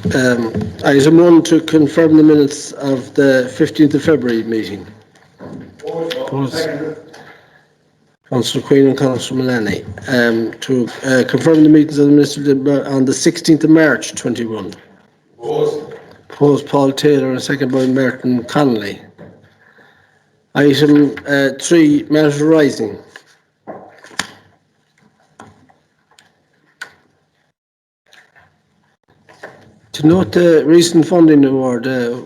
Item 1, to confirm the minutes of the 15th of February meeting. Councillor Queen and Councillor Mullany. To confirm the meetings of the Municipal on the 16th of March 21. Proposed Paul Taylor and second by Martin Connolly. Item 3, matters arising. To note the recent funding award, do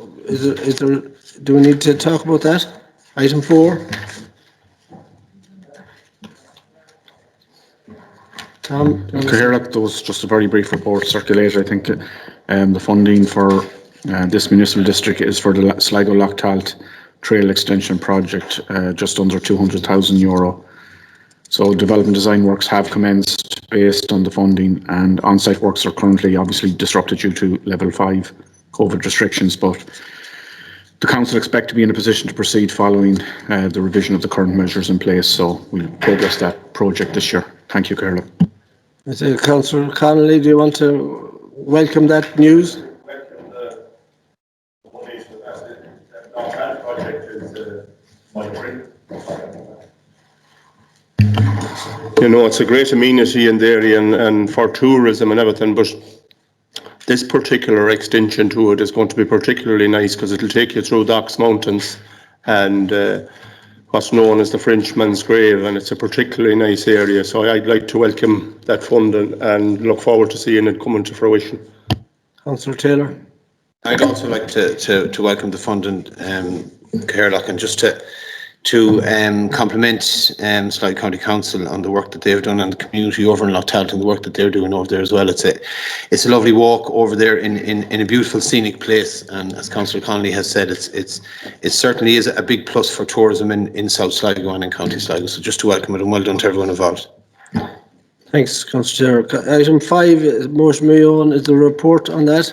we need to talk about that? Item 4. Tom? There was just a very brief report circulated. I think the funding for this municipal district is for the Sligo Lochtalt Trail Extension Project, just under €200,000. So development design works have commenced based on the funding, and on-site works are currently obviously disrupted due to level 5 COVID restrictions, but the council expect to be in a position to proceed following the revision of the current measures in place. So we'll progress that project this year. Thank you, Carla. Councillor Connolly, do you want to welcome that news? Welcome the donation of that project is my dream. You know, it's a great amenity in the area and for tourism and everything, but this particular extension to it is going to be particularly nice because it'll take you through the Ox Mountains and what's known as the Frenchman's Grave, and it's a particularly nice area. So I'd like to welcome that fund and look forward to seeing it coming to fruition. Councillor Taylor. I'd also like to welcome the fund and Cairlock, and just to compliment Sligo County Council on the work that they've done, and the community over in Lochtalt and the work that they're doing over there as well. It's a lovely walk over there in a beautiful scenic place, and as Councillor Connolly has said, it certainly is a big plus for tourism in South Sligo and in County Sligo. So just to welcome it, and well done to everyone involved. Thanks, Councillor Taylor. Item 5, motion my own, is the report on that.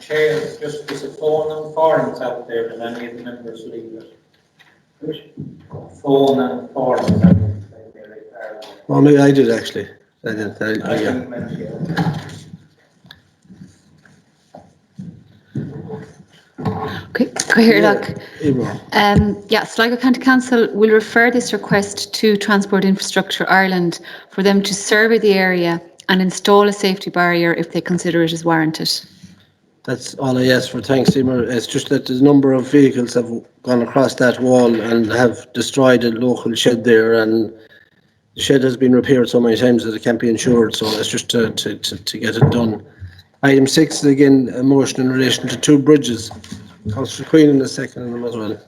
Chair, there's a phone and forms out there that any of the members leave it. Phone and forms out there. Oh, maybe I did actually. I did. Okay, Sligo County Council will refer this request to Transport Infrastructure Ireland for them to survey the area and install a safety barrier if they consider it is warranted. That's all I ask for. Thanks, Emer. It's just that the number of vehicles have gone across that wall and have destroyed a local shed there, and the shed has been repaired so many times that it can't be insured. So it's just to get it done. Item 6 is again a motion in relation to 2 bridges. Councillor Queen in the second on them as well.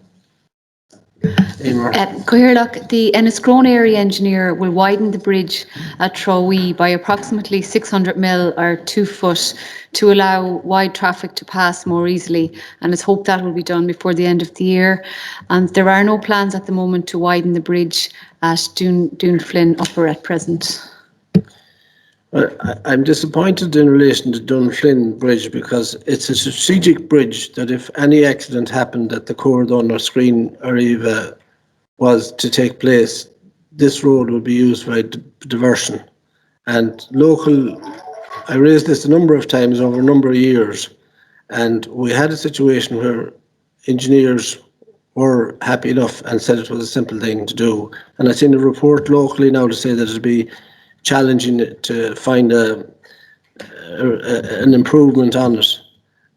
Coherlock, the Enniscrone area engineer will widen the bridge at Trowee by approximately 600 mil or 2 foot to allow wide traffic to pass more easily, and it's hoped that will be done before the end of the year. And there are no plans at the moment to widen the bridge at Dunflin Upper at present. Well, I'm disappointed in relation to Dunflin Bridge because it's a strategic bridge that if any accident happened at the Corridon or Screen or Eva was to take place, this road would be used for diversion. And I raised this a number of times over a number of years, and we had a situation where engineers were happy enough and said it was a simple thing to do. And I've seen a report locally now to say that it'd be challenging to find an improvement on it,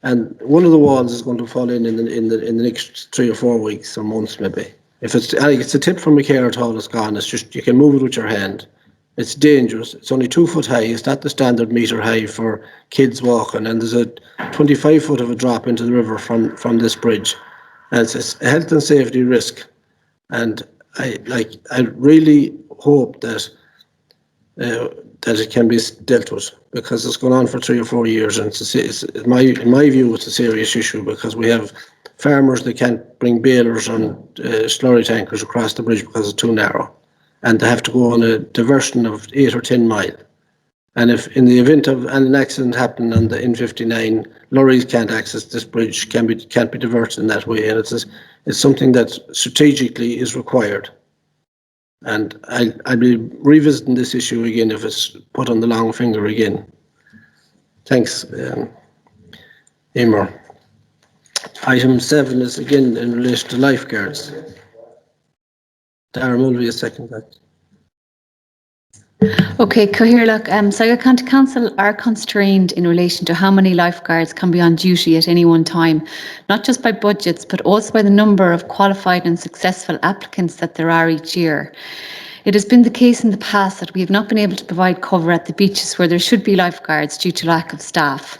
and one of the walls is going to fall in the next 3 or 4 weeks or months maybe. If it's a tip from a care at all, it's gone. It's just you can move it with your hand. It's dangerous. It's only 2 foot high. It's not the standard metre high for kids walking, and there's a 25 foot of a drop into the river from this bridge, and it's a health and safety risk. And I really hope that it can be dealt with, because it's gone on for 3 or 4 years, and in my view it's a serious issue, because we have farmers that can't bring balers on slurry tankers across the bridge because it's too narrow, and they have to go on a diversion of 8 or 10 mile. And if in the event of an accident happening on the N59, lorries can't access this bridge, can't be diverted in that way, and it's something that strategically is required. And I'll be revisiting this issue again if it's put on the long finger again. Thanks, Emer. Item 7 is again in relation to lifeguards. Darren Mulvey, a second that. Okay, Cathaoirleach, Sligo County Council are constrained in relation to how many lifeguards can be on duty at any one time, not just by budgets, but also by the number of qualified and successful applicants that there are each year. It has been the case in the past that we have not been able to provide cover at the beaches where there should be lifeguards due to lack of staff.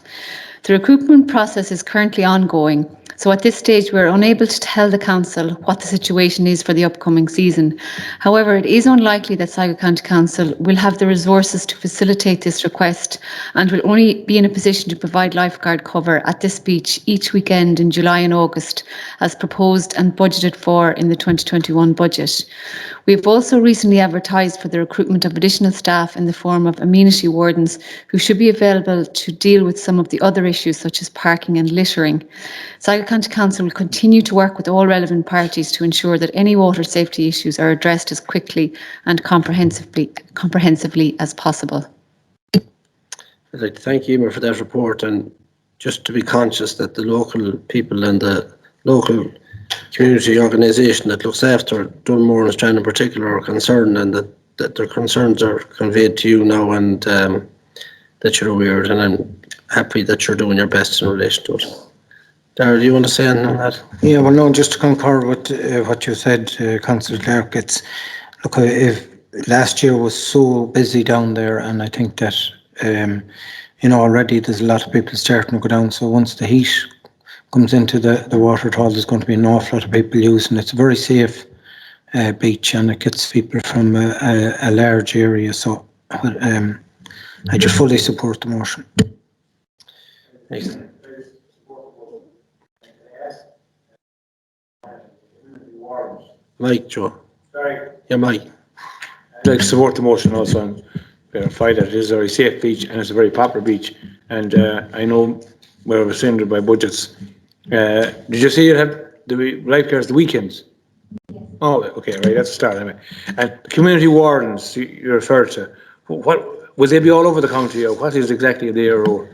The recruitment process is currently ongoing, so at this stage we are unable to tell the Council what the situation is for the upcoming season. However, it is unlikely that Sligo County Council will have the resources to facilitate this request and will only be in a position to provide lifeguard cover at this beach each weekend in July and August as proposed and budgeted for in the 2021 budget. We have also recently advertised for the recruitment of additional staff in the form of amenity wardens who should be available to deal with some of the other issues such as parking and littering. Sligo County Council will continue to work with all relevant parties to ensure that any water safety issues are addressed as quickly and comprehensively as possible. I'd like to thank Emer for that report, and just to be conscious that the local people and the local community organisation that looks after Dunmore and Strand in particular are concerned, and that their concerns are conveyed to you now, and that you're aware of it, and I'm happy that you're doing your best in relation to it. Darrell, do you want to say anything on that? Yeah, well, no, just to concur with what you said, Councillor Clark, look, if last year was so busy down there, and I think that, already there's a lot of people starting to go down, so once the heat comes into the water at all, there's going to be an awful lot of people using it. It's a very safe beach, and it gets people from a large area, so I just fully support the motion. Thanks. Mike, Joe. Sorry. Yeah, Mike. I'd like to support the motion also and verify that it is a very safe beach and it's a very popular beach. And I know we're restrained by budgets. Did you say you have the lifeguards the weekends? Oh, okay, right, that's a start anyway. And community wardens you referred to, what will they be all over the county, or what is exactly their role?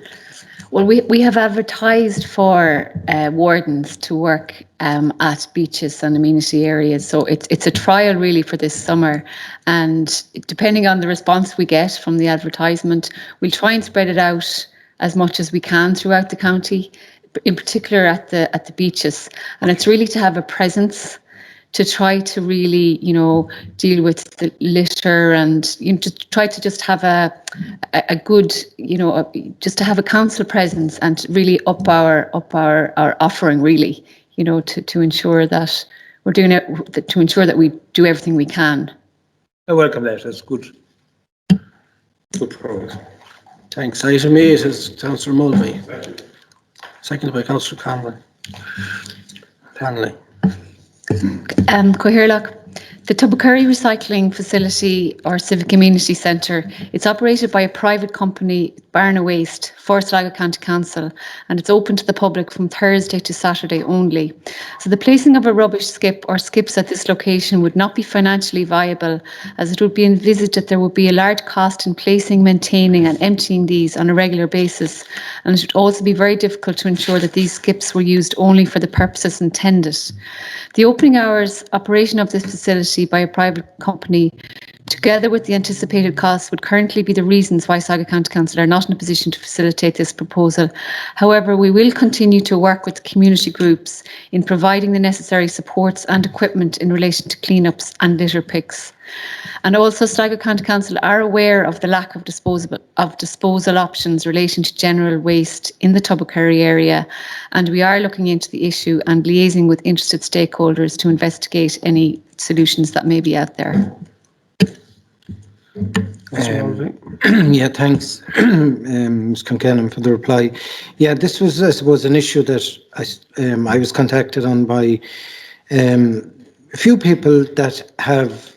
Well, we have advertised for wardens to work at beaches and amenity areas. So it's a trial really for this summer. And depending on the response we get from the advertisement, we'll try and spread it out as much as we can throughout the county, in particular at the beaches. And it's really to have a presence, to try to really, deal with the litter and to try to just have a good, just to have a council presence and really up our offering really, to ensure that we're doing it, to ensure that we do everything we can. I welcome that. That's good. Good progress. Thanks. Item 8 is Councillor Mulvey. Seconded by Councillor Conley. Cathaoirleach, the Tubbercurry Recycling Facility or Civic Amenity Centre, it's operated by a private company, Barna Waste, for Sligo County Council, and it's open to the public from Thursday to Saturday only. So the placing of a rubbish skip or skips at this location would not be financially viable, as it would be envisaged that there would be a large cost in placing, maintaining and emptying these on a regular basis, and it would also be very difficult to ensure that these skips were used only for the purposes intended. The opening hours operation of this facility by a private company, together with the anticipated costs, would currently be the reasons why Sligo County Council are not in a position to facilitate this proposal. However, we will continue to work with community groups in providing the necessary supports and equipment in relation to cleanups and litter picks. And also, Sligo County Council are aware of the lack of disposal options relating to general waste in the Tubbercurry area, and we are looking into the issue and liaising with interested stakeholders to investigate any solutions that may be out there. Yeah, thanks, Ms. Concannon, for the reply. Yeah, this was, I suppose, an issue that I was contacted on by a few people that have,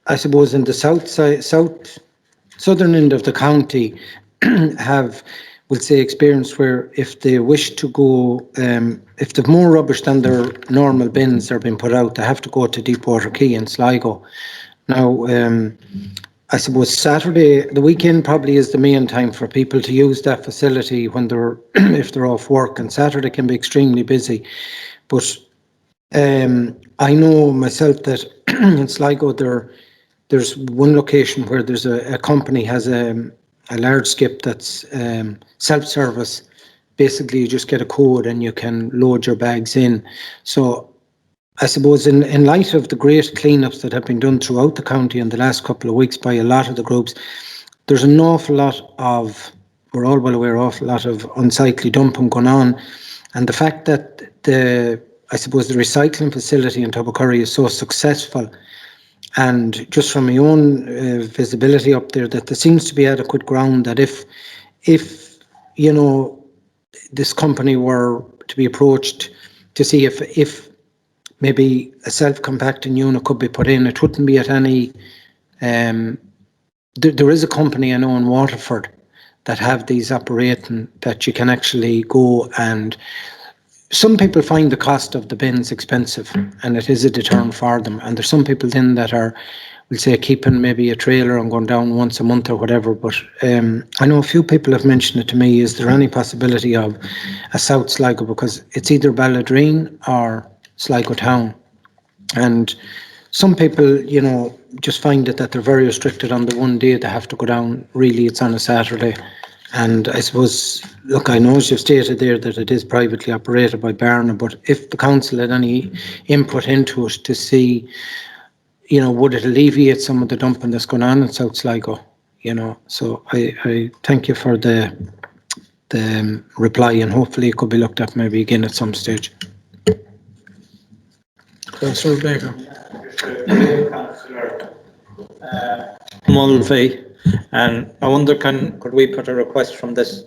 I suppose, in the southern end of the county have, we'll say, experience where if they wish to go, if they've more rubbish than their normal bins are being put out, they have to go to Deepwater Quay in Sligo. Now, I suppose Saturday, the weekend probably is the main time for people to use that facility when they're, if they're off work, and Saturday can be extremely busy. But I know myself that in Sligo there's one location where there's a company has a large skip that's self-service. Basically, you just get a code and you can load your bags in. So I suppose in light of the great cleanups that have been done throughout the county in the last couple of weeks by a lot of the groups, there's an awful lot of, we're all well aware, awful lot of unsightly dumping going on. And the fact that I suppose the recycling facility in Tubbercurry is so successful, and just from my own visibility up there, that there seems to be adequate ground that if you know, this company were to be approached to see if maybe a self-compacting unit could be put in, it wouldn't be at any, there is a company I know in Waterford that have these operating, that you can actually go, and some people find the cost of the bins expensive and it is a deterrent for them. And there's some people then that are, we'll say, keeping maybe a trailer and going down once a month or whatever. But I know a few people have mentioned it to me, is there any possibility of a South Sligo, because it's either Balladreen or Sligo Town. And some people, you know, just find it that they're very restricted on the one day they have to go down. Really, it's on a Saturday. And I suppose, look, I know as you've stated there that it is privately operated by Barna, but if the council had any input into it to see, you know, would it alleviate some of the dumping that's going on in South Sligo, you know. So I thank you for the reply, and hopefully it could be looked at maybe again at some stage. Councillor Baker. Councillor Mulvey, and I wonder, could we put a request from this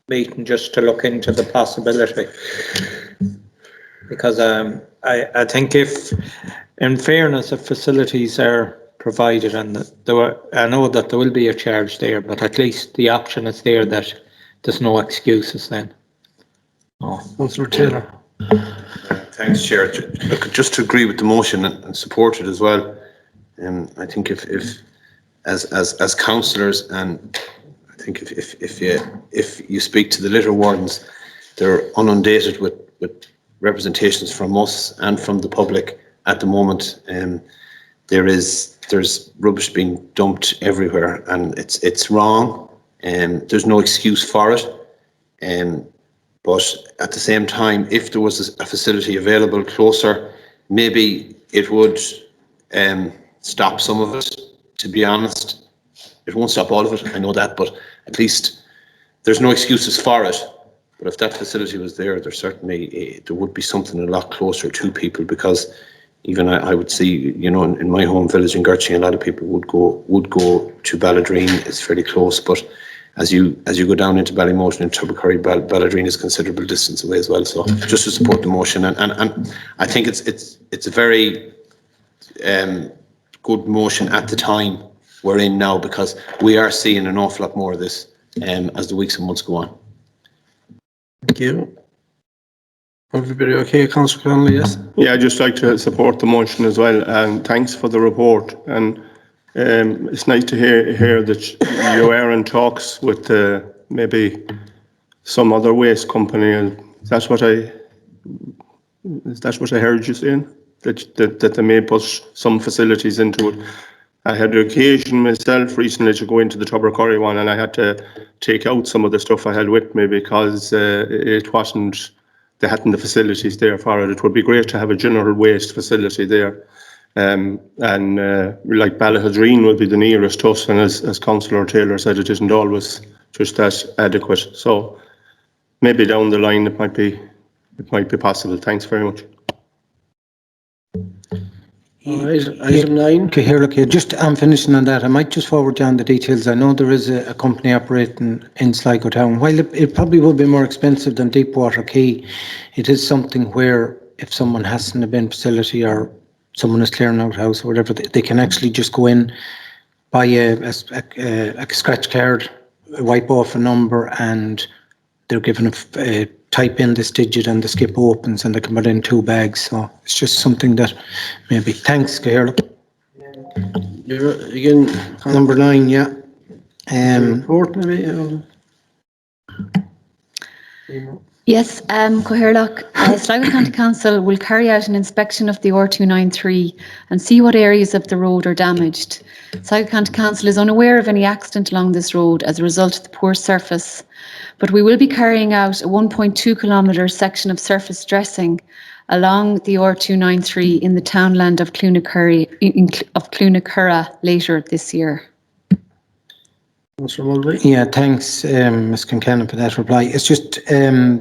meeting just to look into the possibility? Because I think, if, in fairness, if facilities are provided, and I know that there will be a charge there, but at least the option is there that there's no excuses then. Councillor Taylor. Thanks, Chair. Look, just to agree with the motion and support it as well. I think if as councillors, and I think if you speak to the litter wardens, they're inundated with representations from us and from the public at the moment. There's rubbish being dumped everywhere, and it's wrong, and there's no excuse for it. But at the same time, if there was a facility available closer, maybe it would stop some of it, to be honest. It won't stop all of it, I know that, but at least there's no excuses for it. But if that facility was there, there certainly there would be something a lot closer to people, because even I would see, you know, in my home village in Gertching, a lot of people would go to Balladreen. It's fairly close, but as you go down into Ballymote and Tubbercurry, Balladreen is a considerable distance away as well. So just to support the motion, and I think it's a very good motion at the time we're in now, because we are seeing an awful lot more of this as the weeks and months go on. Thank you. Everybody okay, Councillor Connolly? Yes. Yeah, I'd just like to support the motion as well, and thanks for the report. And it's nice to hear that you are in talks with maybe some other waste company. And that's what I heard you saying, that they may push some facilities into it. I had the occasion myself recently to go into the Tubbercurry one, and I had to take out some of the stuff I had with me because it wasn't, they hadn't the facilities there for it. It would be great to have a general waste facility there. And like Balladreen would be the nearest to us, and as Councillor Taylor said, it isn't always just that adequate. So maybe down the line it might be possible. Thanks very much. All right, item 9. Okay, here, look here, just I'm finishing on that. I might just forward down the details. I know there is a company operating in Sligo Town. While it probably will be more expensive than Deepwater Quay, it is something where if someone hasn't a bin facility or someone is clearing out a house or whatever, they can actually just go in, buy a scratch card, wipe off a number, and they're given a type in this digit and the skip opens and they can put in 2 bags. So it's just something that maybe. Thanks, Gail. Again, Number 9, yeah. report maybe? Yes, Coherlock, Sligo County Council will carry out an inspection of the R293 and see what areas of the road are damaged. Sligo County Council is unaware of any accident along this road as a result of the poor surface, but we will be carrying out a 1.2 kilometre section of surface dressing along the R293 in the townland of Clunacurry, later this year. Councillor Mulvey? Yeah, thanks, Ms. Kincannon, for that reply. It's just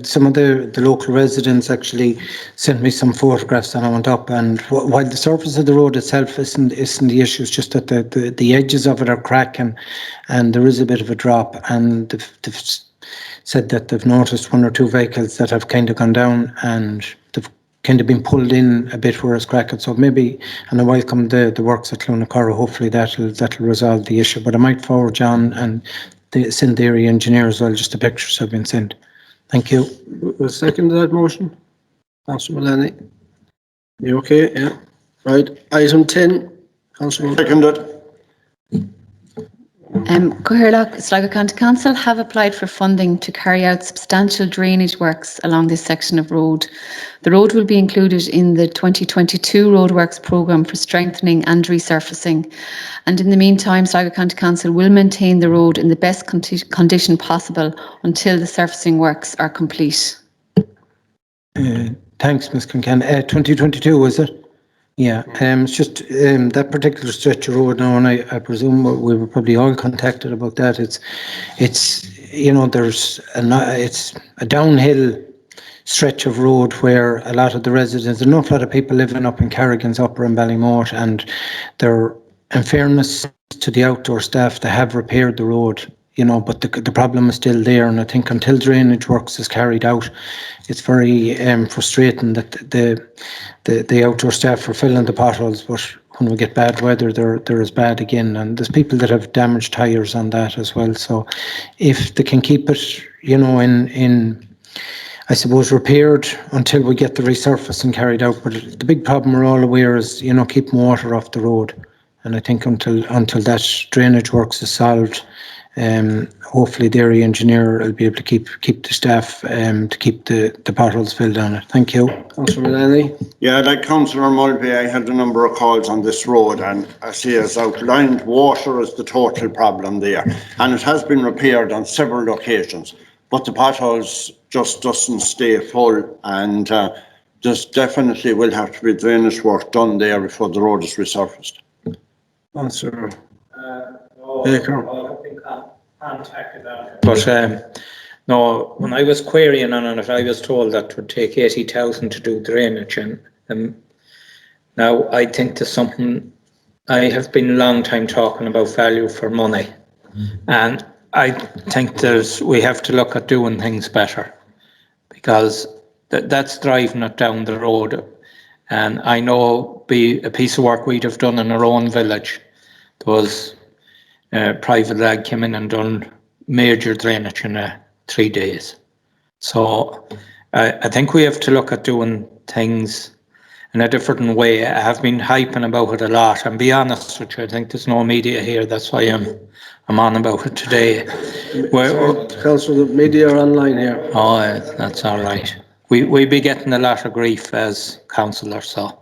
some of the local residents actually sent me some photographs and I went up, and while the surface of the road itself isn't the issue, it's just that the edges of it are cracking and there is a bit of a drop, and they've said that they've noticed 1 or 2 vehicles that have kind of gone down and they've kind of been pulled in a bit where it's cracking. So maybe, and I welcome the works at Clunacurry, hopefully that'll resolve the issue. But I might forward John and send the area engineer as well, just the pictures have been sent. Thank you. We'll second that motion. Councillor Mullaney? You okay? Yeah. Right. Item 10, Councillor Mulvey? Seconded. Coherlock, Sligo County Council have applied for funding to carry out substantial drainage works along this section of road. The road will be included in the 2022 roadworks programme for strengthening and resurfacing. And in the meantime, Sligo County Council will maintain the road in the best condition possible until the surfacing works are complete. Thanks, Ms. Kincannon. 2022, was it? Yeah, it's just that particular stretch of road now, and I presume we were probably all contacted about that. It's you know, it's a downhill stretch of road where a lot of the residents, an awful lot of people living up in Carrigan's Upper and Ballymote, and they're, in fairness to the outdoor staff, they have repaired the road, you know, but the problem is still there, and I think until drainage works is carried out, it's very frustrating that the outdoor staff are filling the potholes, but when we get bad weather, they're as bad again, and there's people that have damaged tyres on that as well. So if they can keep it, you know, in I suppose repaired until we get the resurfacing carried out. But the big problem we're all aware is, you know, keeping water off the road, and I think until that drainage works is solved, hopefully the area engineer will be able to keep the staff to keep the potholes filled on it. Thank you. Councillor Mullaney? Yeah, like Councillor Mulvey, I had a number of calls on this road, and as he has outlined, water is the total problem there, and it has been repaired on several occasions, but the potholes just doesn't stay full, and there's definitely will have to be drainage work done there before the road is resurfaced. Councillor Baker? But no, when I was querying on it, I was told that it would take 80,000 to do drainage, and now I think there's something. I have been a long time talking about value for money, and I think we have to look at doing things better, because that's driving it down the road. And I know be a piece of work we'd have done in our own village. There was a private lad came in and done major drainage in 3 days. So I think we have to look at doing things in a different way. I have been hyping about it a lot, and be honest with you, I think there's no media here, that's why I'm on about it today. Councillor, the media are online here. Oh, that's all right. We be getting a lot of grief as councillors, so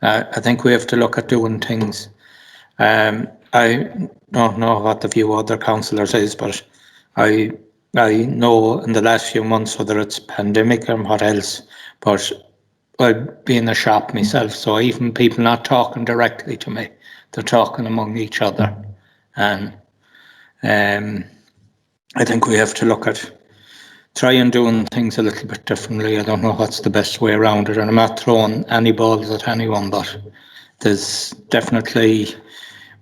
I think we have to look at doing things. I don't know what the view of other councillors is, but I know in the last few months, whether it's pandemic or what else, but I've been in a shop myself, so even people not talking directly to me, they're talking among each other. And I think we have to look at trying doing things a little bit differently. I don't know what's the best way around it, and I'm not throwing any balls at anyone, but there's definitely,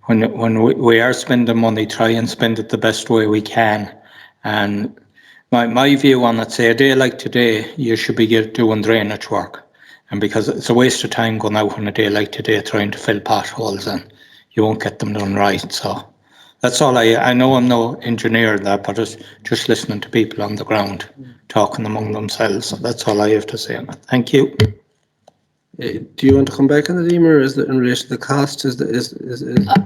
when we are spending money, try and spend it the best way we can. And my view on it, say a day like today, you should be doing drainage work, and because it's a waste of time going out on a day like today trying to fill potholes, and you won't get them done right. So that's all. I know I'm no engineer in that, but it's just listening to people on the ground talking among themselves. So that's all I have to say on it. Thank you. Do you want to come back on the Emer? Is that in relation to the cost?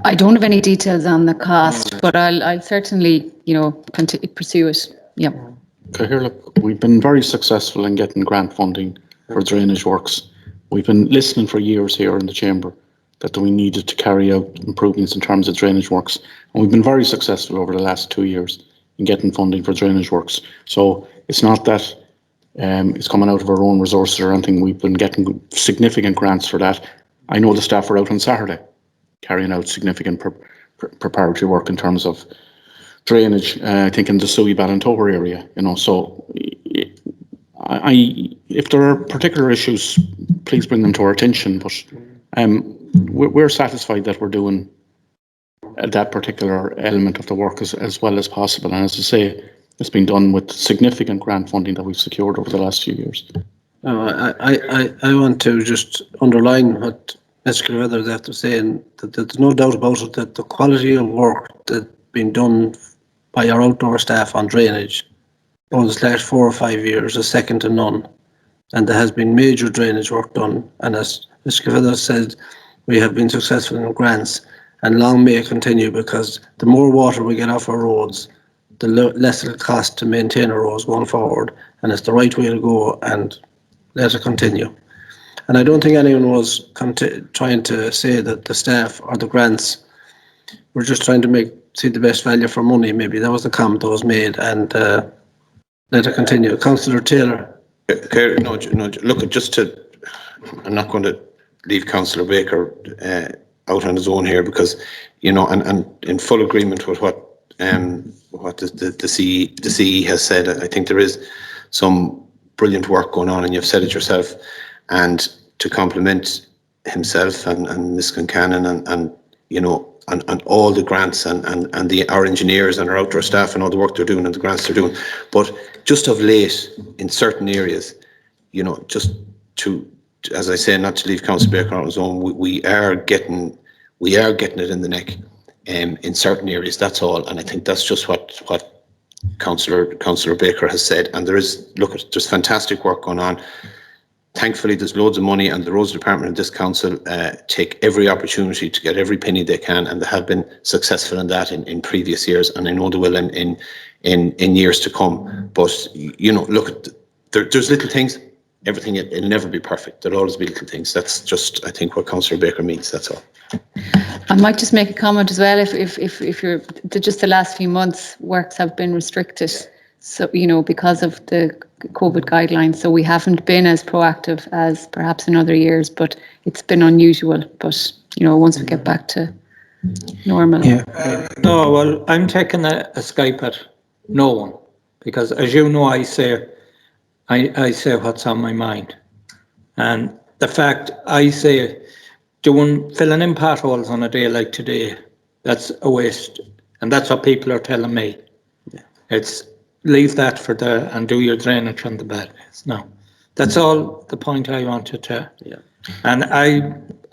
I don't have any details on the cost, but I'll certainly, pursue it. Yeah. Okay, here, look, we've been very successful in getting grant funding for drainage works. We've been listening for years here in the chamber that we needed to carry out improvements in terms of drainage works. And we've been very successful over the last 2 years in getting funding for drainage works. So it's not that it's coming out of our own resources or anything. We've been getting significant grants for that. I know the staff were out on Saturday carrying out significant preparatory work in terms of drainage, I think in the Suey Ballintower area, so if there are particular issues, please bring them to our attention, but we're satisfied that we're doing that particular element of the work as well as possible, and as I say, it's been done with significant grant funding that we've secured over the last few years. I want to just underline what Mr. Weather is after saying, that there's no doubt about it that the quality of work that's been done by our outdoor staff on drainage over the last 4 or 5 years is second to none. And there has been major drainage work done. And as Mr. Weather said, we have been successful in grants, and long may it continue, because the more water we get off our roads, the less it'll cost to maintain our roads going forward. And it's the right way to go, and let it continue. And I don't think anyone was trying to say that the staff or the grants were just trying to see the best value for money. Maybe that was the comment that was made, and let it continue. Councillor Taylor. Look, I'm not going to leave Councillor Baker out on his own here, because, and in full agreement with what the CE has said. I think there is some brilliant work going on, and you've said it yourself. And to compliment himself and Ms. Concannon and all the grants and our engineers and our outdoor staff and all the work they're doing and the grants they're doing. But just of late, in certain areas, just to, as I say, not to leave Councillor Baker on his own, we are getting it in the neck in certain areas, that's all. And I think that's just what Councillor Baker has said. And there's fantastic work going on. Thankfully, there's loads of money, and the roads department and this council take every opportunity to get every penny they can, and they have been successful in that in previous years, and I know they will in years to come. But there's little things. Everything, it'll never be perfect. There'll always be little things. That's just, I think, what Councillor Baker means. That's all. I might just make a comment as well. If you're just the last few months, works have been restricted. So, because of the COVID guidelines, so we haven't been as proactive as perhaps in other years, but it's been unusual. But, once we get back to normal. Yeah. No, well, I'm taking a Skype at no one, because as you know, I say what's on my mind. And the fact I say filling in potholes on a day like today, that's a waste. And that's what people are telling me. Yeah. It's leave that and do your drainage on the bad days. No, that's all the point I wanted to. Yeah. And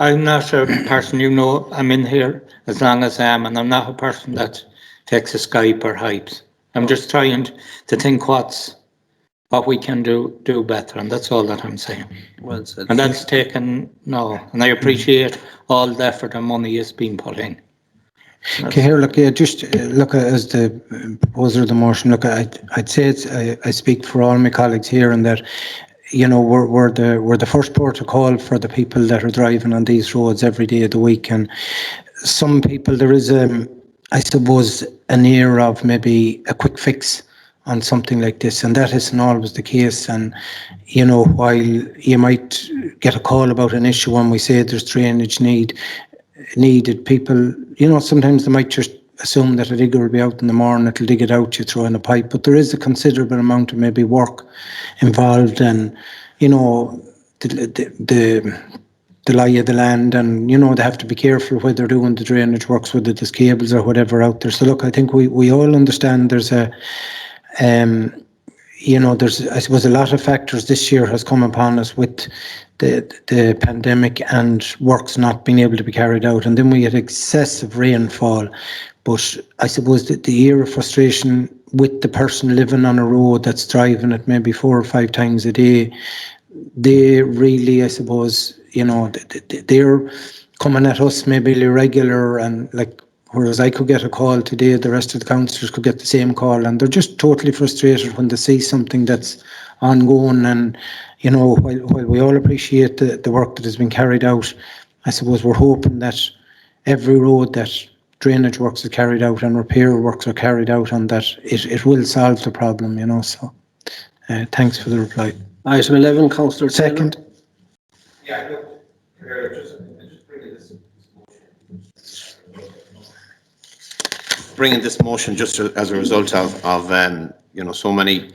I'm not a person, I'm in here as long as I am, and I'm not a person that takes a Skype or hypes. I'm just trying to think what we can do better, and that's all that I'm saying. Well said. And that's and I appreciate all the effort and money is being put in. Okay, here, look, just look as the proposer of the motion. Look, I'd say I speak for all my colleagues here, and that we're the first port of call for the people that are driving on these roads every day of the week. And some people, there is I suppose an air of maybe a quick fix on something like this, and that isn't always the case. And while you might get a call about an issue when we say there's drainage needed, people, sometimes they might just assume that a digger will be out in the morning, it'll dig it out, you throw in a pipe, but there is a considerable amount of maybe work involved, and the lie of the land, and they have to be careful where they're doing the drainage works, whether there's cables or whatever out there. So look, I think we all understand there's there's, I suppose, a lot of factors this year has come upon us with the pandemic and works not being able to be carried out. And then we had excessive rainfall. But I suppose that the air of frustration with the person living on a road that's driving it maybe 4 or 5 times a day, they really, I suppose, you know, they're coming at us maybe irregular, and like, whereas I could get a call today, the rest of the councillors could get the same call, and they're just totally frustrated when they see something that's ongoing. And, you know, while we all appreciate the work that has been carried out, I suppose we're hoping that every road that drainage works are carried out and repair works are carried out on, that it will solve the problem, you know. So thanks for the reply. Item 11, councillor Taylor. Second. Yeah, look, just bringing this motion just as a result of you know, so many,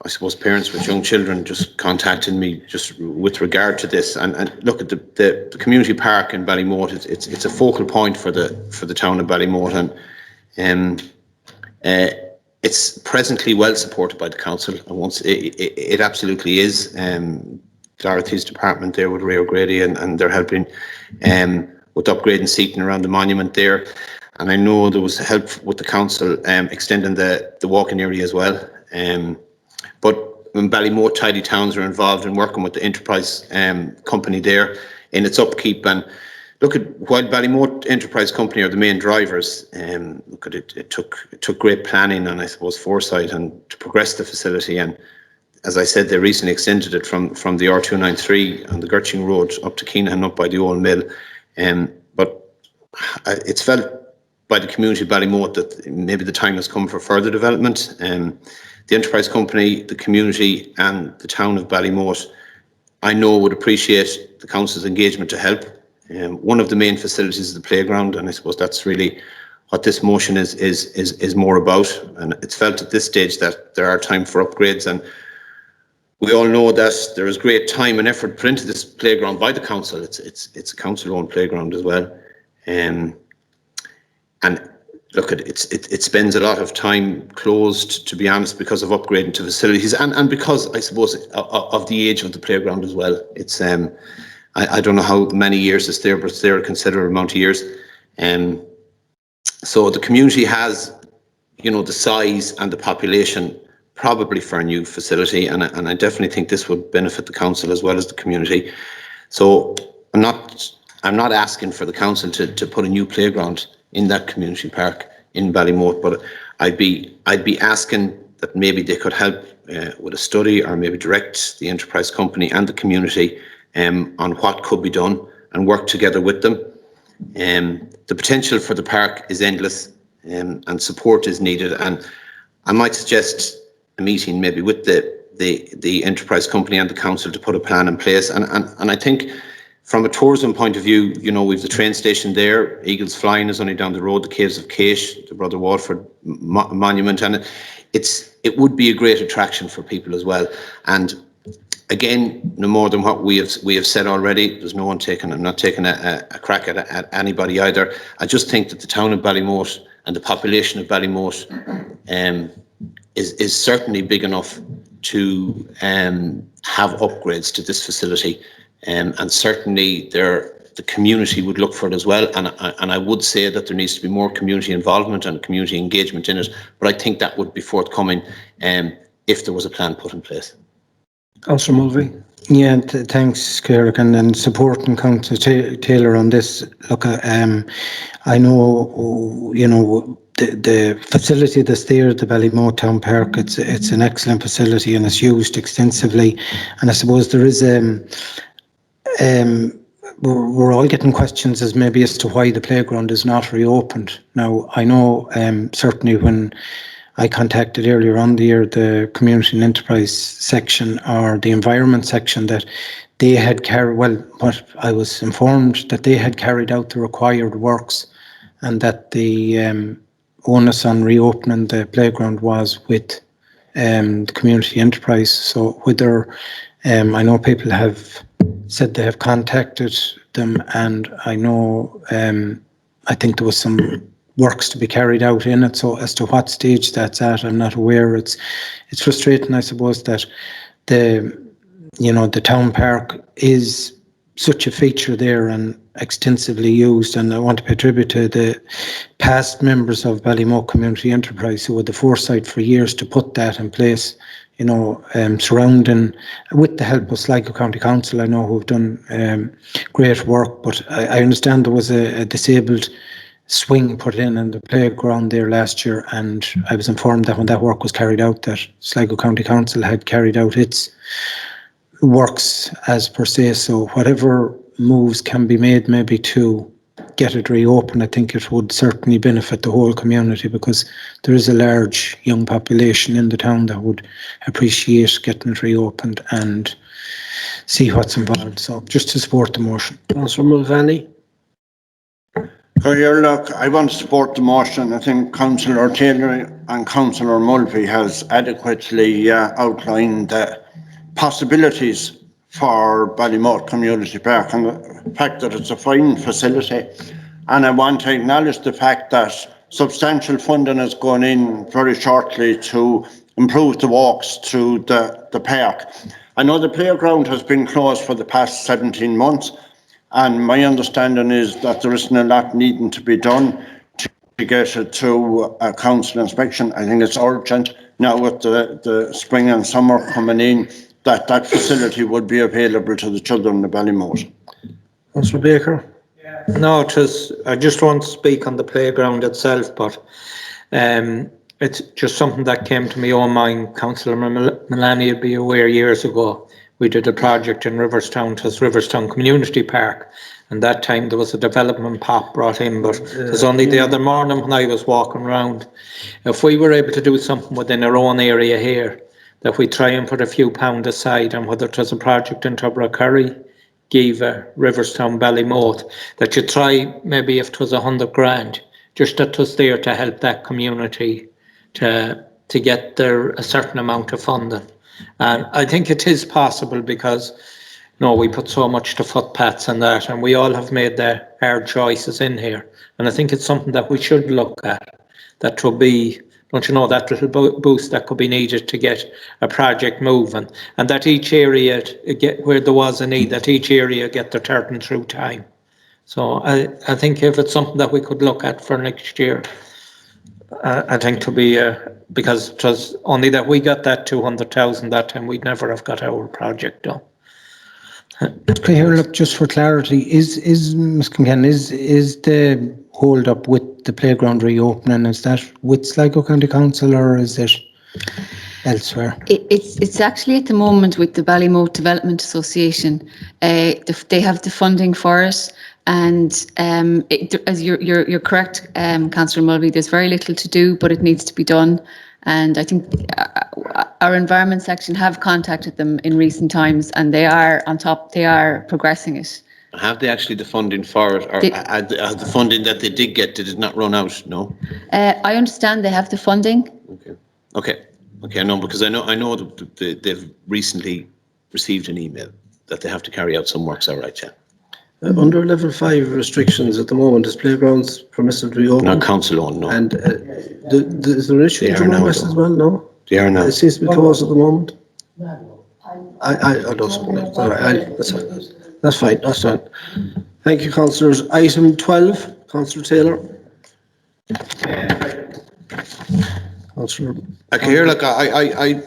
I suppose, parents with young children just contacting me just with regard to this. And look at the community park in Ballymote. It's a focal point for the town of Ballymote, and it's presently well supported by the council. And once it absolutely is. Dorothy's department there with Ray O'Grady, and they're helping with upgrading seating around the monument there. And I know there was help with the council extending the walking area as well. But when Ballymote Tidy Towns are involved in working with the enterprise company there in its upkeep. And look at, while Ballymote Enterprise Company are the main drivers, look at it. It took great planning and I suppose foresight and to progress the facility. And as I said, they recently extended it from the R293 on the Gerching Road up to Keenan, up by the old mill. But it's felt by the community of Ballymote that maybe the time has come for further development. The enterprise company, the community and the town of Ballymote, I know, would appreciate the council's engagement to help. One of the main facilities is the playground, and I suppose that's really what this motion is more about. And it's felt at this stage that there are time for upgrades, and we all know that there is great time and effort put into this playground by the council. It's a council-owned playground as well, and look at it spends a lot of time closed, to be honest, because of upgrading to facilities and because I suppose of the age of the playground as well. It's I don't know how many years it's there, but it's there a considerable amount of years. So the community has, you know, the size and the population probably for a new facility, and I definitely think this would benefit the council as well as the community. So I'm not asking for the council to put a new playground in that community park in Ballymote, but I'd be asking that maybe they could help with a study, or maybe direct the enterprise company and the community on what could be done and work together with them. The potential for the park is endless, and support is needed, and I might suggest a meeting maybe with the enterprise company and the council to put a plan in place. And I think from a tourism point of view, you know, we've the train station there, Eagles Flying is only down the road, the Caves of Caish, the Brother Walford Monument, and it would be a great attraction for people as well. And again, no more than what we have said already. There's no one taking. I'm not taking a crack at anybody either. I just think that the town of Ballymote and the population of Ballymote is certainly big enough to have upgrades to this facility, and certainly the community would look for it as well. And I would say that there needs to be more community involvement and community engagement in it. But I think that would be forthcoming if there was a plan put in place. Councillor Mulvey. Yeah, thanks, Ciarán, and supporting Councillor Taylor on this. Look, I know, you know, the facility that's there at the Ballymote Town Park, it's an excellent facility and it's used extensively. And I suppose there is we're all getting questions as to why the playground is not reopened. Now, I know certainly when I contacted earlier on the year the community and enterprise section, or the environment section, that they had what I was informed that they had carried out the required works, and that the onus on reopening the playground was with the community enterprise. So whether I know people have said they have contacted them, and I know I think there was some works to be carried out in it. So as to what stage that's at, I'm not aware. It's frustrating, I suppose, that the town park is such a feature there and extensively used. And I want to pay tribute to the past members of Ballymote Community Enterprise who had the foresight for years to put that in place, surrounding, with the help of Sligo County Council, I know, who've done great work. But I understand there was a disabled swing put in the playground there last year, and I was informed that when that work was carried out, that Sligo County Council had carried out its works as per se. So whatever moves can be made maybe to get it reopened, I think it would certainly benefit the whole community, because there is a large young population in the town that would appreciate getting it reopened and see what's involved. So just to support the motion. Councillor Mulvaney. So here, look, I want to support the motion. I think Councillor Taylor and Councillor Mulvey has adequately outlined the possibilities for Ballymote Community Park and the fact that it's a fine facility. And I want to acknowledge the fact that substantial funding is going in very shortly to improve the walks through the park. I know the playground has been closed for the past 17 months, and my understanding is that there isn't a lot needing to be done to get it through a council inspection. I think it's urgent now with the spring and summer coming in that that facility would be available to the children of Ballymote. Councillor Baker. No, I just want to speak on the playground itself, but it's just something that came to my own mind. Councillor Mullaney would be aware years ago, we did a project in Riverstown, it was Riverstown Community Park, and that time there was a development pop brought in, but it was only the other morning when I was walking around. If we were able to do something within our own area here, that we try and put a few pounds aside, and whether it was a project in Tubbercurry, Giva, Riverstown, Ballymote, that you try, maybe if it was 100 grand, just that was there to help that community to get there a certain amount of funding. And I think it is possible, because we put so much to footpaths and that, and we all have made the hard choices in here. And I think it's something that we should look at. That will be, don't you know, that little boost that could be needed to get a project moving, and that each area, where there was a need, that each area get their turn through time. So I think if it's something that we could look at for next year, I think to be, because it was only that we got that 200,000 that time, we'd never have got our project done. Okay, here, look, just for clarity, is Ms. Kincannon, is the hold up with the playground reopening, is that with Sligo County Council or is it elsewhere? It's actually at the moment with the Ballymote Development Association. They have the funding for it, and as you're correct, Councillor Mulvey, there's very little to do, but it needs to be done. And I think our environment section have contacted them in recent times, and they are on top. They are progressing it. Have they actually the funding for it, or the funding that they did get, did it not run out? No. I understand they have the funding. Okay. I know, because I know that they've recently received an email that they have to carry out some works. All right, yeah. Under level 5 restrictions at the moment, is playgrounds permissible to be open? Not council owned, no. And is there an issue They in are now, West as well? No. They are now. It seems to be closed at the moment. I don't suppose. All right, that's fine. That's fine. Thank you, councillors. Item 12, Councillor Taylor. Councillor. Okay, here, look, I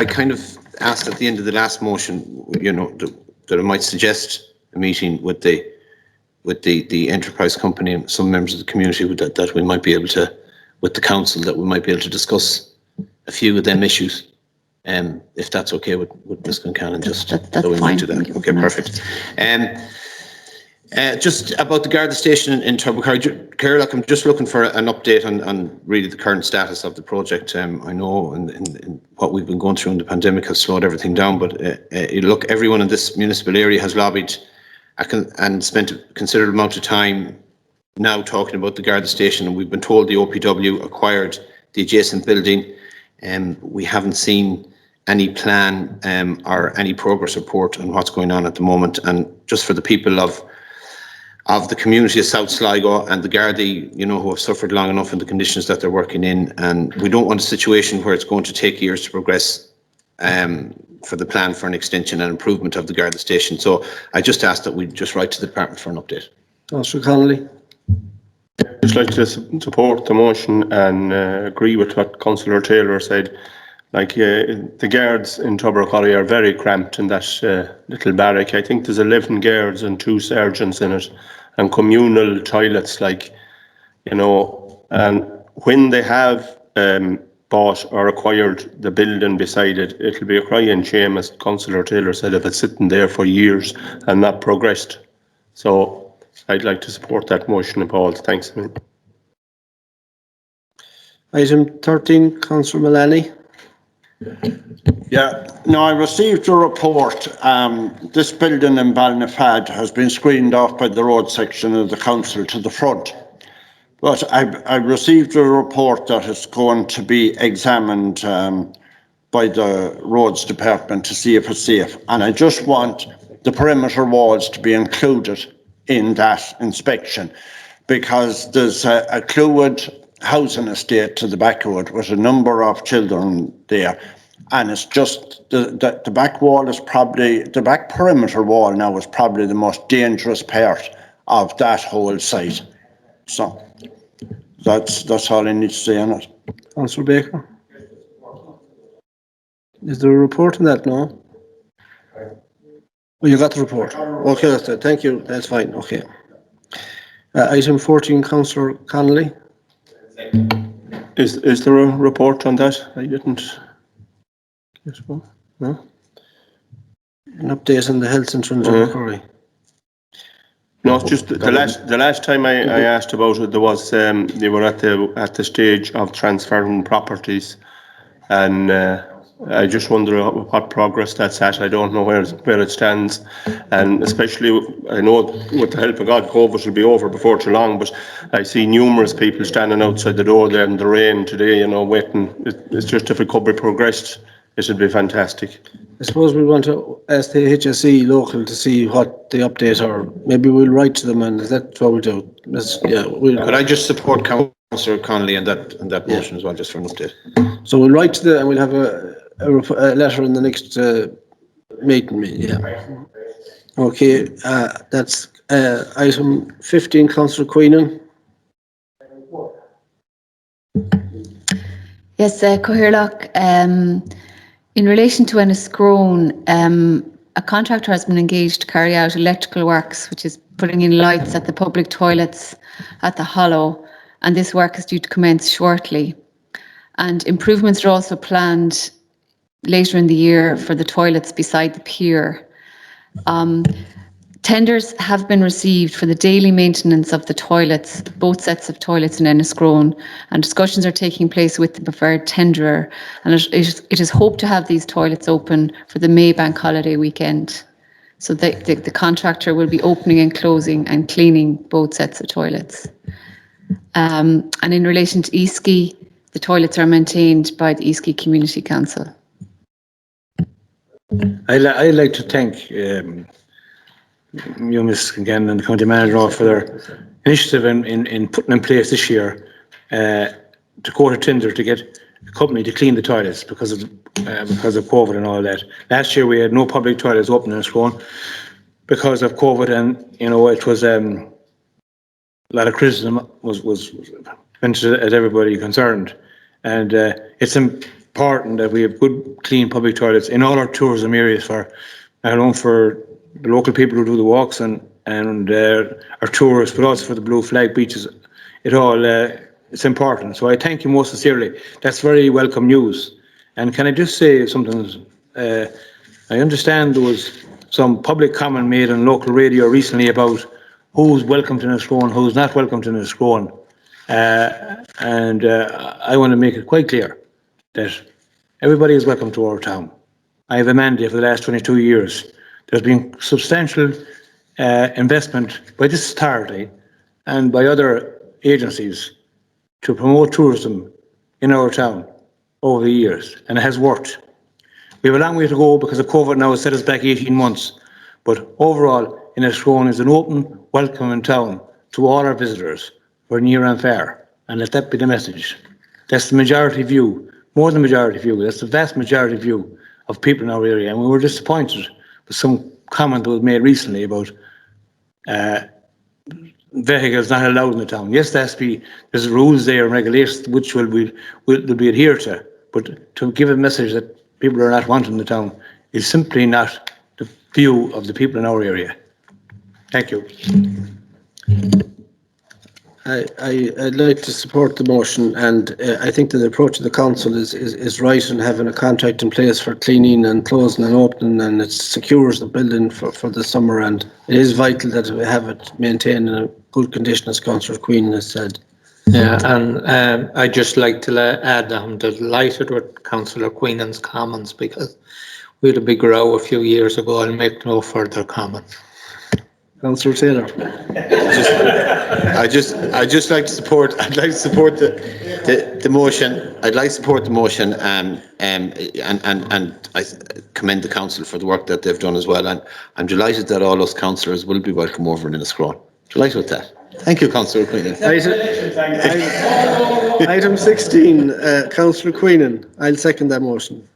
kind of asked at the end of the last motion, that I might suggest a meeting with the enterprise company and some members of the community that we might be able to, with the council, that we might be able to discuss a few of them issues. If that's okay with Ms. Kincannon, just that's so we fine. might do that. Okay, perfect. Just about the Garda station in Tubbercurry, look, I'm just looking for an update on really the current status of the project. I know in what we've been going through in the pandemic has slowed everything down, but look, everyone in this municipal area has lobbied and spent a considerable amount of time now talking about the Garda station, and we've been told the OPW acquired the adjacent building, and we haven't seen any plan or any progress report on what's going on at the moment. And just for the people of the community of South Sligo and the Gardaí, who have suffered long enough in the conditions that they're working in, and we don't want a situation where it's going to take years to progress for the plan for an extension and improvement of the Garda station. So I just asked that we just write to the department for an update. Councillor Connolly. Just like to support the motion and agree with what Councillor Taylor said. Like the guards in Tubbercurry are very cramped in that little barrack. I think there's 11 guards and 2 sergeants in it, and communal toilets, like, you know. And when they have bought or acquired the building beside it, it'll be a crying shame, as Councillor Taylor said, if it's sitting there for years and not progressed. So I'd like to support that motion, Paul. Thanks. Item 13, Councillor Mullally. Yeah, no, I received a report. This building in Ballymote has been screened off by the road section of the council to the front. But I received a report that it's going to be examined by the roads department to see if it's safe. And I just want the perimeter walls to be included in that inspection, because there's a Clwyd housing estate to the back of it with a number of children there. And it's just the back wall is probably, the back perimeter wall now is probably the most dangerous part of that whole site. So that's all I need to say on it. Councillor Baker. Is there a report on that? No? Oh, you got the report. Okay, that's it. Thank you. That's fine. Okay. Item 14, Councillor Connolly. Is there a report on that? I didn't. Yes, well, no. An update on the health centre in Tubbercurry. No, it's just the last time I asked about it, there was they were at the stage of transferring properties, and I just wonder what progress that's at. I don't know where it stands, and especially I know with the help of God, COVID will be over before too long. But I see numerous people standing outside the door there in the rain today, you know, waiting. It's just, if it could be progressed, it would be fantastic. I suppose we want to ask the HSE local to see what the updates are. Maybe we'll write to them, and is that what we'll do? Could I just support Councillor Connolly and that motion as well, just for an update? So we'll write to them, and we'll have a letter in the next meeting. Yeah. Okay, that's item 15, Councillor Queenan. Yes, Coherlock, in relation to Enniscrone, a contractor has been engaged to carry out electrical works, which is putting in lights at the public toilets at the Hollow, and this work is due to commence shortly. And improvements are also planned later in the year for the toilets beside the pier. Tenders have been received for the daily maintenance of the toilets, both sets of toilets in Enniscrone, and discussions are taking place with the preferred tenderer. And it is hoped to have these toilets open for the May bank holiday weekend. So the contractor will be opening and closing and cleaning both sets of toilets. And in relation to Eastkey, the toilets are maintained by the Eastkey Community Council. I'd like to thank you, Ms. Kingan, and the county manager for their initiative in putting in place this year to quote a tender to get a company to clean the toilets because of COVID and all that. Last year we had no public toilets open in Scone because of COVID, and you know it was a lot of criticism was vented at everybody concerned, and it's important that we have good, clean public toilets in all our tourism areas for the local people who do the walks and our tourists, but also for the blue flag beaches. It's important. So I thank you most sincerely. That's very welcome news. And can I just say something? I understand there was some public comment made on local radio recently about who's welcome to Enniscrone, who's not welcome to Enniscrone. And I want to make it quite clear that everybody is welcome to our town. I have a mandate for the last 22 years. There's been substantial investment by this authority and by other agencies to promote tourism in our town over the years, and it has worked. We have a long way to go because of COVID now has set us back 18 months, but overall, Enniscrone is an open, welcoming town to all our visitors, for near and far, and let that be the message. That's the majority view, more than the majority view, that's the vast majority view of people in our area, and we were disappointed with some comment that was made recently about vehicles not allowed in the town. Yes, there's rules there and regulations which will be adhered to, but to give a message that people are not wanted in the town is simply not the view of the people in our area. Thank you. I'd like to support the motion, and I think that the approach of the council is right in having a contract in place for cleaning and closing and opening, and it secures the building for the summer, and it is vital that we have it maintained in a good condition, as Councillor Queen has said. Yeah, and I'd just like to add I'm delighted with Councillor Queenan's comments, because we had a big row a few years ago. I'll make no further comments. Councillor Taylor. I'd just like to support. I'd like to support the motion. I'd like to support the motion, and I commend the council for the work that they've done as well. And I'm delighted that all us councillors will be welcome over in Enniscrone. Delighted with that. Thank you, Councillor Queenan. Item 16, Councillor Queenan. I'll second that motion.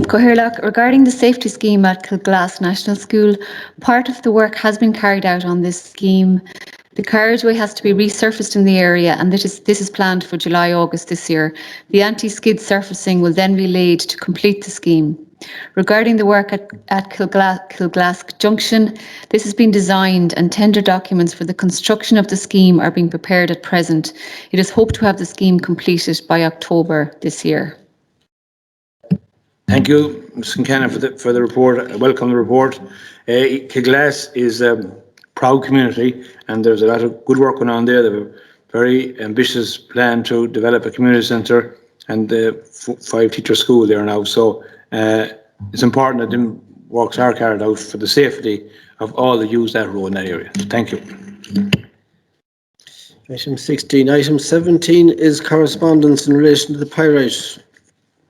Coherlock, regarding the safety scheme at Kilglass National School, part of the work has been carried out on this scheme. The carriageway has to be resurfaced in the area, and this is planned for July-August this year. The anti-skid surfacing will then be laid to complete the scheme. Regarding the work at Kilglass Junction, this has been designed and tender documents for the construction of the scheme are being prepared at present. It is hoped to have the scheme completed by October this year. Thank you, Ms. Kincannon, for the report. I welcome the report. Kilglass is a proud community, and there's a lot of good work going on there. They have a very ambitious plan to develop a community centre and the 5-teacher school there now. So it's important that them works are carried out for the safety of all that use that road in that area. Thank you. Item 16. Item 17 is correspondence in relation to the pyrite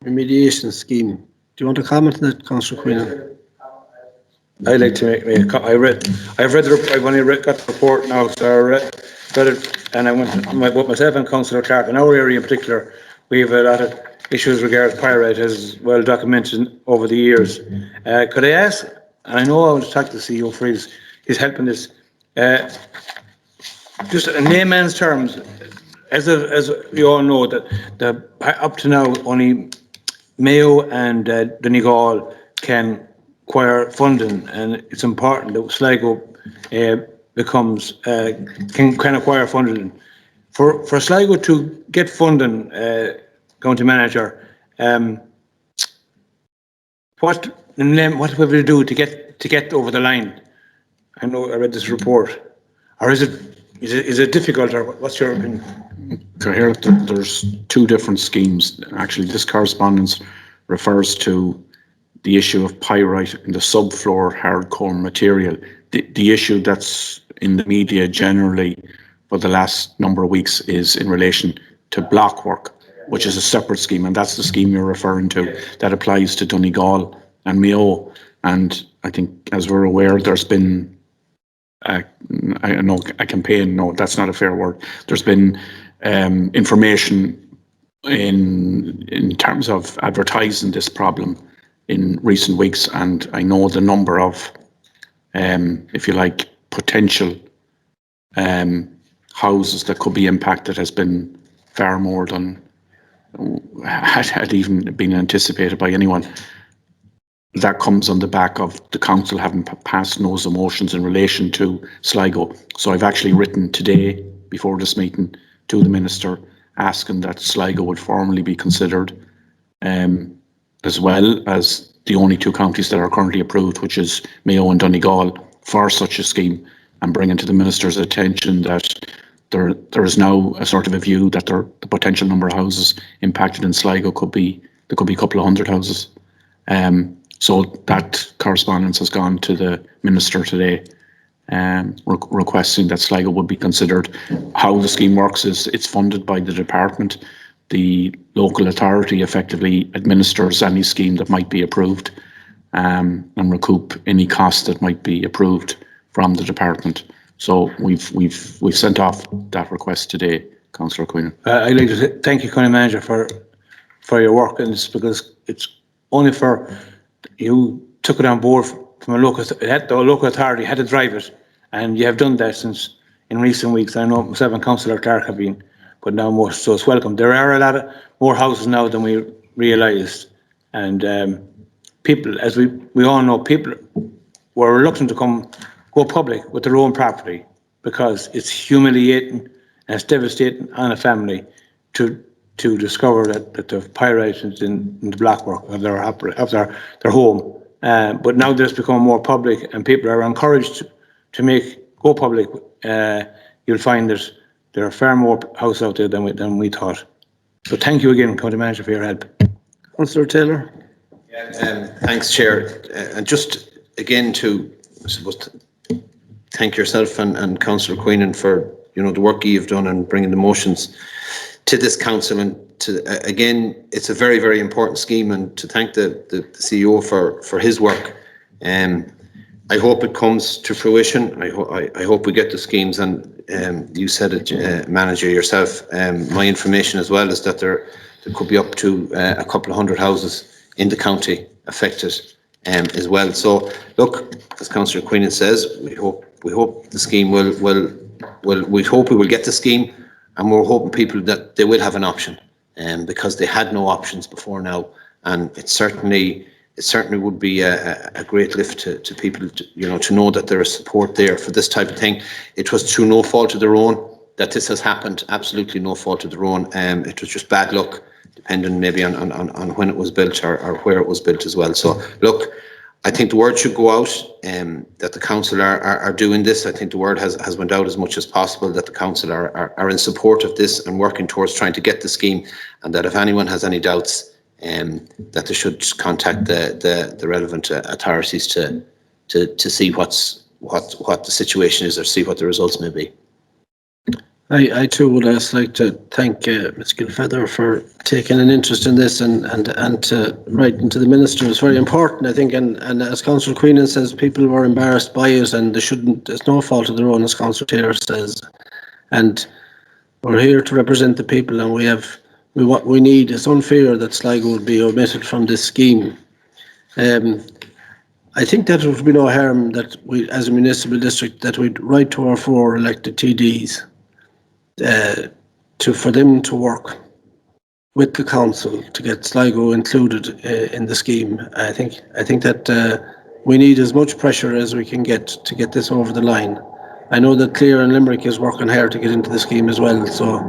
remediation scheme. Do you want to comment on that, Councillor Queenan? I'd like to make a comment. I've only got the report now, so I read it, and I went with myself and Councillor Clark. In our area in particular, we have a lot of issues regarding pyrite, as well documented over the years. Could I ask, and I know I was talking to the CEO for his help in this, just in layman's terms, as we all know, that up to now only Mayo and Donegal can acquire funding, and it's important that Sligo can acquire funding. For Sligo to get funding, County Manager, what will we do to get over the line? I know I read this report, or is it difficult, or what's your opinion? So here, there's two different schemes. Actually, this correspondence refers to the issue of pyrite in the subfloor hardcore material. The issue that's in the media generally for the last number of weeks is in relation to block work, which is a separate scheme, and that's the scheme you're referring to that applies to Donegal and Mayo. And I think, as we're aware, there's been a campaign. No, that's not a fair word. There's been information in terms of advertising this problem in recent weeks, and I know the number of, if you like, potential houses that could be impacted has been far more than had even been anticipated by anyone. That comes on the back of the council having passed those motions in relation to Sligo. So I've actually written today, before this meeting, to the Minister, asking that Sligo would formally be considered, as well as the only two counties that are currently approved, which is Mayo and Donegal, for such a scheme, and bringing to the Minister's attention that there is now a sort of a view that the potential number of houses impacted in Sligo could be a couple of hundred houses. So that correspondence has gone to the Minister today, requesting that Sligo would be considered. How the scheme works is it's funded by the department. The local authority effectively administers any scheme that might be approved, and recoup any cost that might be approved from the department. So we've sent off that request today, Councillor Queenan. I'd like to thank you, County Manager, for for your work, and it's because it's only for, you took it on board from a local, the local authority had to drive it, and you have done that since in recent weeks. I know myself and Councillor Clark have been putting down more, so it's welcome. There are a lot of more houses now than we realised, and people, as we all know, people were reluctant to go public with their own property because it's humiliating and it's devastating on a family to discover that they've pirated in the black work of their home. But now that it's become more public and people are encouraged to go public, you'll find that there are far more houses out there than we thought. So thank you again, County Manager, for your help. Councillor Taylor. Thanks, Chair. And just again I suppose, thank yourself and Councillor Queenan for the work you've done and bringing the motions to this council. And again, it's a very, very important scheme, and to thank the CEO for his work. I hope it comes to fruition. I hope we get the schemes, and you said it, Manager, yourself. My information as well is that there could be up to a couple of hundred houses in the county affected as well. So look, as Councillor Queenan says, we hope the scheme we hope we will get the scheme, and we're hoping people that they will have an option, because they had no options before now, and it certainly would be a great lift to people to know that there is support there for this type of thing. It was through no fault of their own that this has happened, absolutely no fault of their own. It was just bad luck, depending maybe on when it was built or where it was built as well. So look, I think the word should go out that the council are doing this. I think the word has went out as much as possible that the council are in support of this and working towards trying to get the scheme, and that if anyone has any doubts, that they should contact the relevant authorities to see what the situation is, or see what the results may be. I too would like to thank Ms. Gilfeather for taking an interest in this and writing to the Minister. It's very important, I think, and as Councillor Queenan says, people were embarrassed by it, and there's no fault of their own, as Councillor Taylor says. And we're here to represent the people, and what we need. It's unfair that Sligo would be omitted from this scheme. I think that it would be no harm that we, as a municipal district, that we'd write to our 4 elected TDs for them to work with the council to get Sligo included in the scheme. I think that we need as much pressure as we can get to get this over the line. I know that Clare and Limerick is working hard to get into the scheme as well, so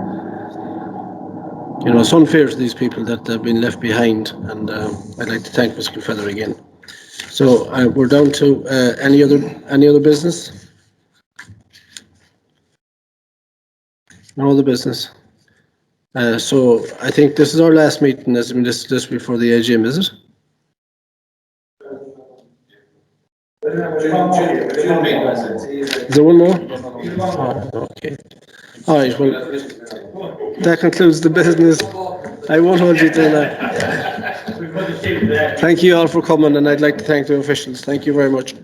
it's unfair to these people that they've been left behind, and I'd like to thank Ms. Gilfeather again. So we're down to any other business? No other business. So I think this is our last meeting as a municipal district before the AGM, is it? Is there one more? Oh, okay. All right, well, that concludes the business. I won't hold you till now. Thank you all for coming, and I'd like to thank the officials. Thank you very much.